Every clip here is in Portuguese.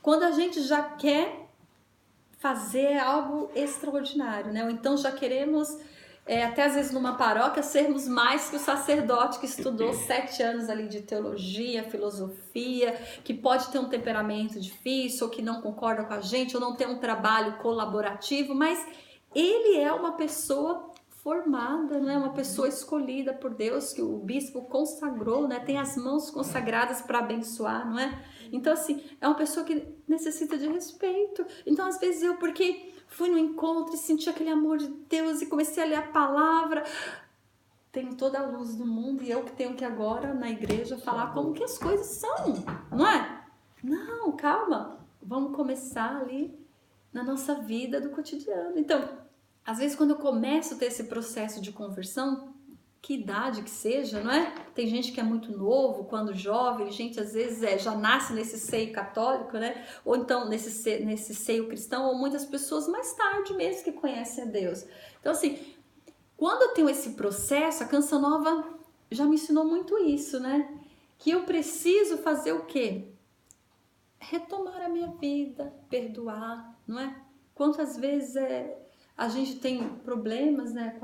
quando a gente já quer fazer algo extraordinário, né? Ou então já queremos, até às vezes numa paróquia, sermos mais que o sacerdote que estudou 7 anos ali de teologia, filosofia, que pode ter um temperamento difícil, ou que não concorda com a gente, ou não tem um trabalho colaborativo, mas ele é uma pessoa formada, né? Uma pessoa escolhida por Deus, que o bispo consagrou, né? Tem as mãos consagradas para abençoar, não é? Então, assim, é uma pessoa que necessita de respeito. Então, às vezes porque fui no encontro e senti aquele amor de Deus e comecei a ler a palavra, tenho toda a luz do mundo e eu que tenho que agora na igreja falar como que as coisas são, não é? Não, calma, vamos começar ali na nossa vida do cotidiano. Então, às vezes quando eu começo a ter esse processo de conversão, que idade que seja, não é? Tem gente que é muito novo, quando jovem, gente às vezes já nasce nesse seio católico, né? Ou então nesse seio cristão, ou muitas pessoas mais tarde mesmo que conhecem a Deus. Então assim, quando eu tenho esse processo, a Canção Nova já me ensinou muito isso, né? Que eu preciso fazer o quê? Retomar a minha vida, perdoar, não é? Quantas vezes a gente tem problemas, né,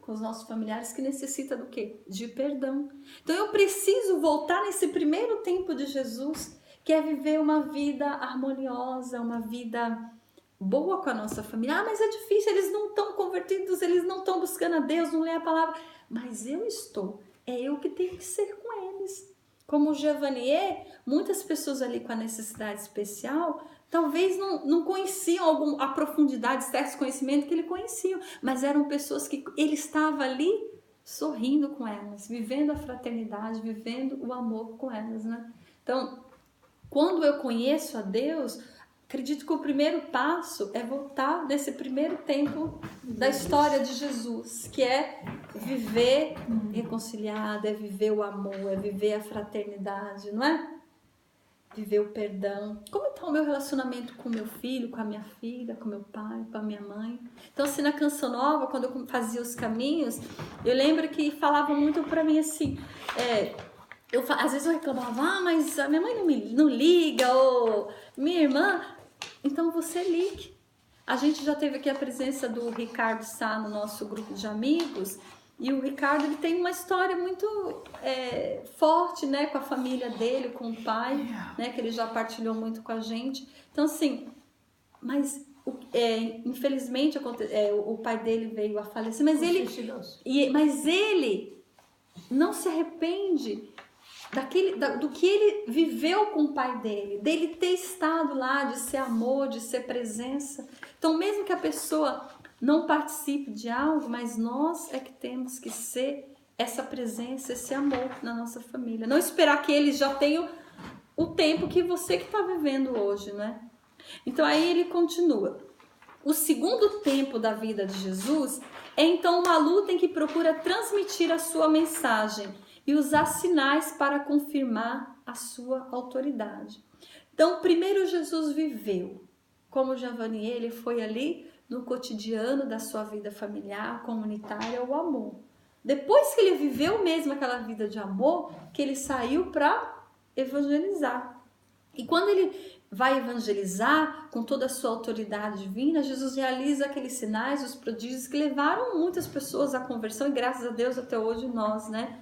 com os nossos familiares que necessita do quê? De perdão. Então eu preciso voltar nesse primeiro tempo de Jesus, que é viver uma vida harmoniosa, uma vida boa com a nossa família. Mas é difícil, eles não estão convertidos, eles não estão buscando a Deus, não lêem a palavra. Mas eu estou, é eu que tenho que ser com eles. Como o Giovanier, muitas pessoas ali com a necessidade especial talvez não conheciam a profundidade, certos conhecimentos que ele conhecia, mas eram pessoas que ele estava ali sorrindo com elas, vivendo a fraternidade, vivendo o amor com elas, né? Então, quando eu conheço a Deus, acredito que o primeiro passo é voltar nesse primeiro tempo da história de Jesus, que é viver reconciliado, é viver o amor, é viver a fraternidade, não é? Viver o perdão. Como está o meu relacionamento com meu filho, com a minha filha, com meu pai, com a minha mãe? Então, assim, na Canção Nova, quando eu fazia os caminhos, eu lembro que falava muito para mim assim, às vezes eu reclamava, mas a minha mãe não liga, ou minha irmã, então você ligue. A gente já teve aqui a presença do Ricardo Sá no nosso grupo de amigos, e o Ricardo ele tem uma história muito forte, né, com a família dele, com o pai, né, que ele já partilhou muito com a gente. Então, assim, mas infelizmente o pai dele veio a falecer, mas ele não se arrepende do que ele viveu com o pai dele ter estado lá, de ser amor, de ser presença. Então, mesmo que a pessoa não participe de algo, mas nós é que temos que ser essa presença, esse amor na nossa família. Não esperar que eles já tenham o tempo que você que está vivendo hoje, né? Então, aí ele continua. O segundo tempo da vida de Jesus é então uma luta em que procura transmitir a sua mensagem e usar sinais para confirmar a sua autoridade. Então, primeiro Jesus viveu. Como Giovanier, ele foi ali no cotidiano da sua vida familiar, comunitária, o amor. Depois que ele viveu mesmo aquela vida de amor, que ele saiu para evangelizar. E quando ele vai evangelizar com toda a sua autoridade divina, Jesus realiza aqueles sinais, os prodígios que levaram muitas pessoas à conversão e graças a Deus até hoje nós, né?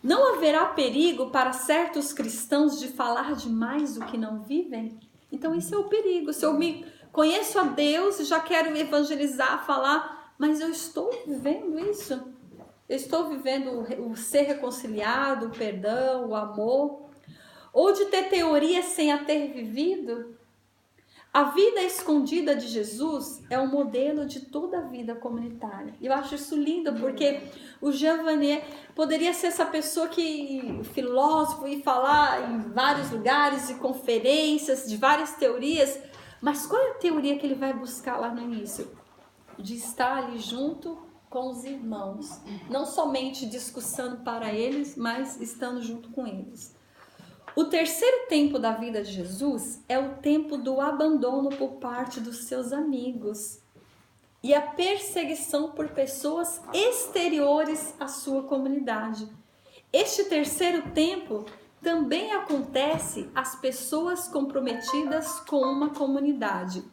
Não haverá perigo para certos cristãos de falar demais o que não vivem? Então esse é o perigo. Se eu me conheço a Deus e já quero evangelizar, falar, mas eu estou vivendo isso? Eu estou vivendo o ser reconciliado, o perdão, o amor? Ou de ter teoria sem a ter vivido? A vida escondida de Jesus é o modelo de toda a vida comunitária. Eu acho isso lindo, porque o Giovanier poderia ser essa pessoa filósofo, e falar em vários lugares, de conferências, de várias teorias, mas qual é a teoria que ele vai buscar lá no início? De estar ali junto com os irmãos, não somente discussando para eles, mas estando junto com eles. O terceiro tempo da vida de Jesus é o tempo do abandono por parte dos seus amigos e a perseguição por pessoas exteriores à sua comunidade. Este terceiro tempo também acontece às pessoas comprometidas com uma comunidade.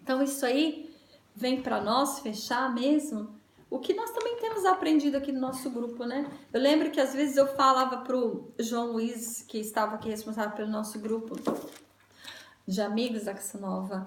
Então isso aí vem para nós fechar mesmo o que nós também temos aprendido aqui no nosso grupo, né? Eu lembro que às vezes eu falava pro João Luiz, que estava aqui responsável pelo nosso grupo de amigos da Canção Nova,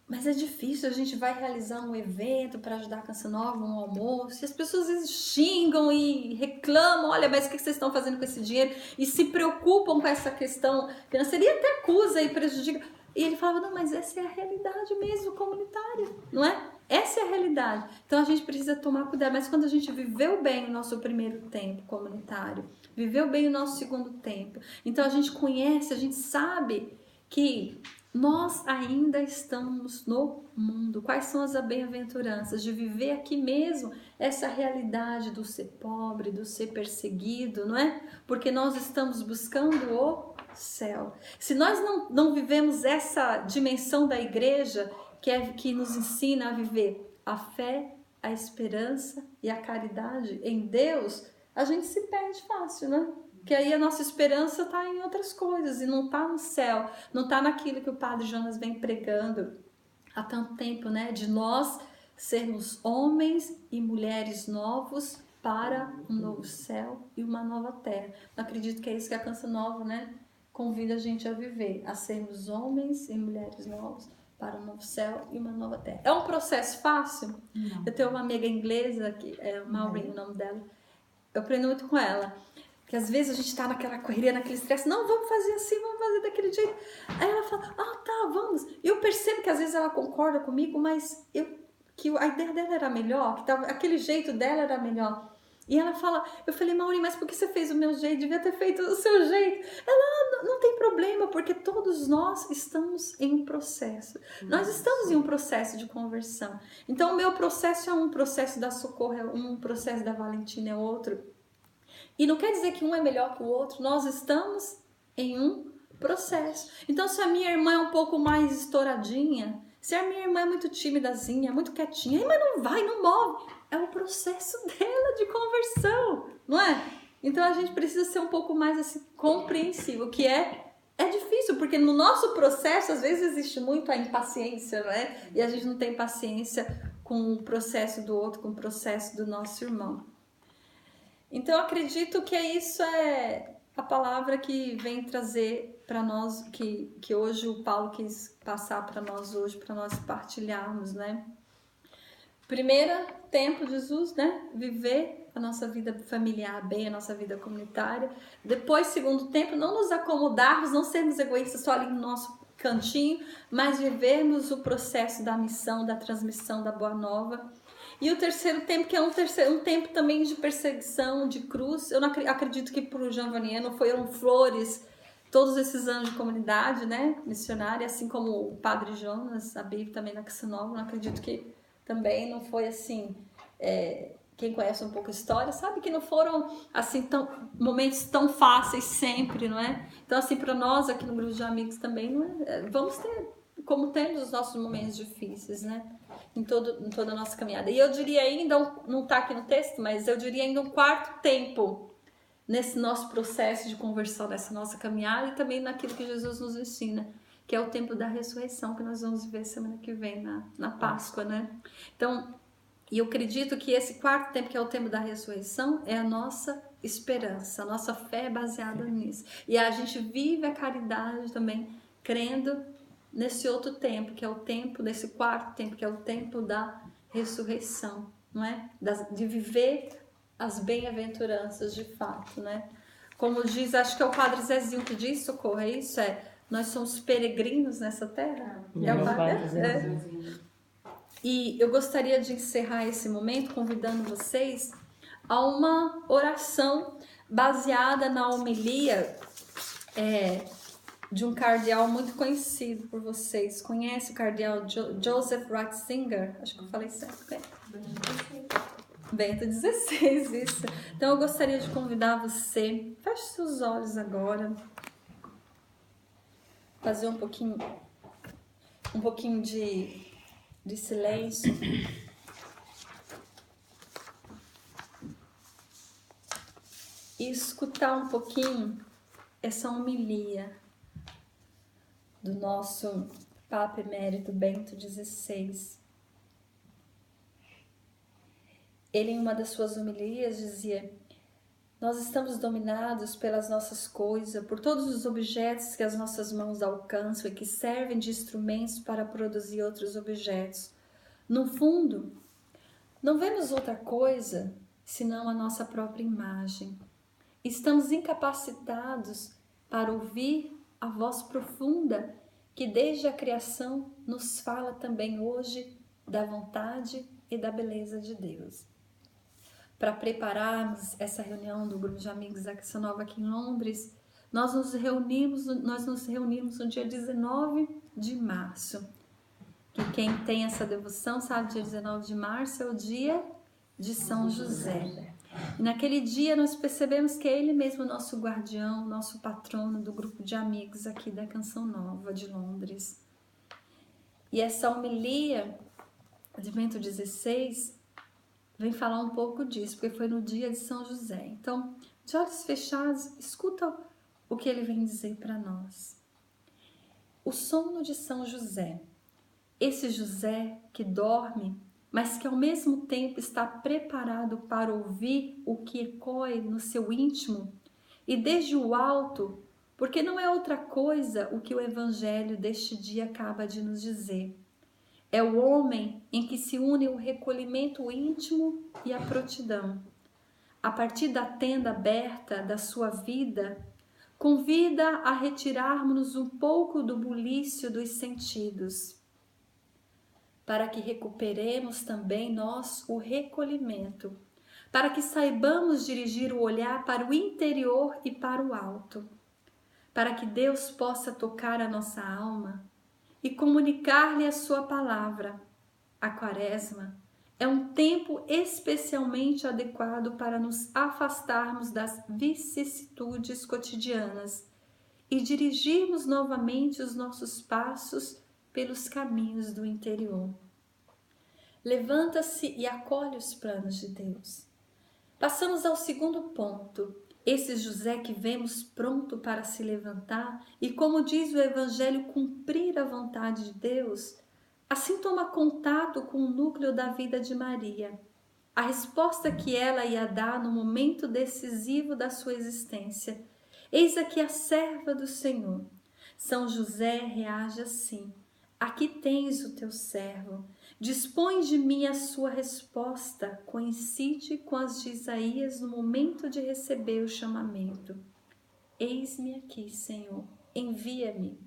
mas é difícil, a gente vai realizar um evento para ajudar a Canção Nova, um almoço, e as pessoas às vezes xingam e reclamam, olha, mas o que vocês estão fazendo com esse dinheiro? E se preocupam com essa questão financeira, e até acusa e prejudica. E ele falava, não, mas essa é a realidade mesmo comunitária, não é? Essa é a realidade. Então a gente precisa tomar cuidado, mas quando a gente viveu bem o nosso primeiro tempo comunitário, viveu bem o nosso segundo tempo, então a gente conhece, a gente sabe que nós ainda estamos no mundo. Quais são as bem-aventuranças de viver aqui mesmo essa realidade do ser pobre, do ser perseguido, não é? Porque nós estamos buscando o céu. Se nós não vivemos essa dimensão da igreja que nos ensina a viver a fé, a esperança e a caridade em Deus, a gente se perde fácil, né? Porque aí a nossa esperança está em outras coisas e não está no céu, não está naquilo que o Padre Jonas vem pregando há tanto tempo, né? De nós sermos homens e mulheres novos para um novo céu e uma nova terra. Eu acredito que é isso que a Canção Nova, né, convida a gente a viver, a sermos homens e mulheres novos para um novo céu e uma nova terra. É um processo fácil? Não. Eu tenho uma amiga inglesa, que é Maureen, o nome dela, eu aprendo muito com ela. Que às vezes a gente tá naquela correria, naquele estresse, não, vamos fazer assim, vamos fazer daquele jeito. Aí ela fala, tá, vamos. E eu percebo que às vezes ela concorda comigo, mas que a ideia dela era melhor, que aquele jeito dela era melhor. E ela fala, eu falei, Maureen, mas por que você fez o meu jeito? Devia ter feito o seu jeito. Ela, não tem problema, porque todos nós estamos em um processo. Nós estamos em um processo de conversão. Então o meu processo é um, processo da Socorro é um, processo da Valentina é outro. E não quer dizer que um é melhor que o outro, nós estamos em um processo. Então, se a minha irmã é um pouco mais estouradinha, se a minha irmã é muito timidazinha, muito quietinha, mas não vai, não move, é o processo dela de conversão, não é? Então, a gente precisa ser um pouco mais assim, compreensivo, que é difícil, porque no nosso processo, às vezes, existe muito a impaciência, não é? E a gente não tem paciência com o processo do outro, com o processo do nosso irmão. Então, eu acredito que isso é a palavra que vem trazer para nós, que hoje o Paulo quis passar para nós hoje, para nós partilharmos, né? Primeiro tempo, Jesus, né? Viver a nossa vida familiar bem, a nossa vida comunitária. Depois, segundo tempo, não nos acomodarmos, não sermos egoístas só ali no nosso cantinho, mas vivermos o processo da missão, da transmissão da Boa Nova. E o terceiro tempo, que é um tempo também de perseguição, de cruz. Eu não acredito que para o Giovaniano foram flores todos esses anos de comunidade, né, missionária, assim como o Padre Jonas, a Bíblia também na Canção Nova. Não acredito que também não foi assim. Quem conhece um pouco a história sabe que não foram assim momentos tão fáceis sempre, não é? Então, assim, para nós aqui no grupo de amigos também, não é? Vamos ter, como temos os nossos momentos difíceis, né? Em toda a nossa caminhada. E eu diria ainda, não está aqui no texto, mas eu diria ainda um quarto tempo nesse nosso processo de conversão, nessa nossa caminhada e também naquilo que Jesus nos ensina, que é o tempo da ressurreição, que nós vamos ver semana que vem na Páscoa, né? Então, e eu acredito que esse quarto tempo, que é o tempo da ressurreição, é a nossa esperança, a nossa fé é baseada nisso. E a gente vive a caridade também, crendo nesse outro tempo, que é o tempo, nesse quarto tempo, que é o tempo da ressurreição, não é? De viver as bem-aventuranças de fato, né? Como diz, acho que é o Padre Zezinho que diz, Socorro, é isso? Nós somos peregrinos nessa terra? É o Padre Zezinho. E eu gostaria de encerrar esse momento convidando vocês a uma oração baseada na homilia de um cardeal muito conhecido por vocês. Conhece o cardeal Joseph Ratzinger? Acho que eu falei certo, né? Bento XVI, isso. Então eu gostaria de convidar você, feche seus olhos agora, fazer um pouquinho de silêncio. E escutar um pouquinho essa homilia do nosso Papa Emérito Bento XVI. Ele, em uma das suas homilias, dizia: nós estamos dominados pelas nossas coisas, por todos os objetos que as nossas mãos alcançam e que servem de instrumentos para produzir outros objetos. No fundo, não vemos outra coisa senão a nossa própria imagem. Estamos incapacitados para ouvir a voz profunda que desde a criação nos fala também hoje da vontade e da beleza de Deus. Para prepararmos essa reunião do grupo de amigos da Canção Nova aqui em Londres, nós nos reunimos no dia 19 de março. Que quem tem essa devoção sabe, dia 19 de março é o dia de São José. E naquele dia nós percebemos que é ele mesmo o nosso guardião, nosso patrono do grupo de amigos aqui da Canção Nova de Londres. E essa homilia de Bento XVI vem falar um pouco disso, porque foi no dia de São José. Então, de olhos fechados, escuta o que ele vem dizer para nós. O sono de São José. Esse José que dorme, mas que ao mesmo tempo está preparado para ouvir o que ecoe no seu íntimo e desde o alto, porque não é outra coisa o que o Evangelho deste dia acaba de nos dizer. É o homem em que se une o recolhimento íntimo e a prontidão. A partir da tenda aberta da sua vida, convida a retirarmos-nos um pouco do bulício dos sentidos, para que recuperemos também nós o recolhimento, para que saibamos dirigir o olhar para o interior e para o alto, para que Deus possa tocar a nossa alma e comunicar-lhe a sua palavra. A Quaresma é um tempo especialmente adequado para nos afastarmos das vicissitudes cotidianas e dirigirmos novamente os nossos passos pelos caminhos do interior. Levanta-se e acolhe os planos de Deus. Passamos ao segundo ponto. Esse José que vemos pronto para se levantar e, como diz o Evangelho, cumprir a vontade de Deus, assim toma contato com o núcleo da vida de Maria, a resposta que ela ia dar no momento decisivo da sua existência. Eis aqui a serva do Senhor. São José reage assim: aqui tens o teu servo. Dispõe de mim a sua resposta, coincide com as de Isaías no momento de receber o chamamento. Eis-me aqui, Senhor, envia-me.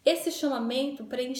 Esse chamamento preenche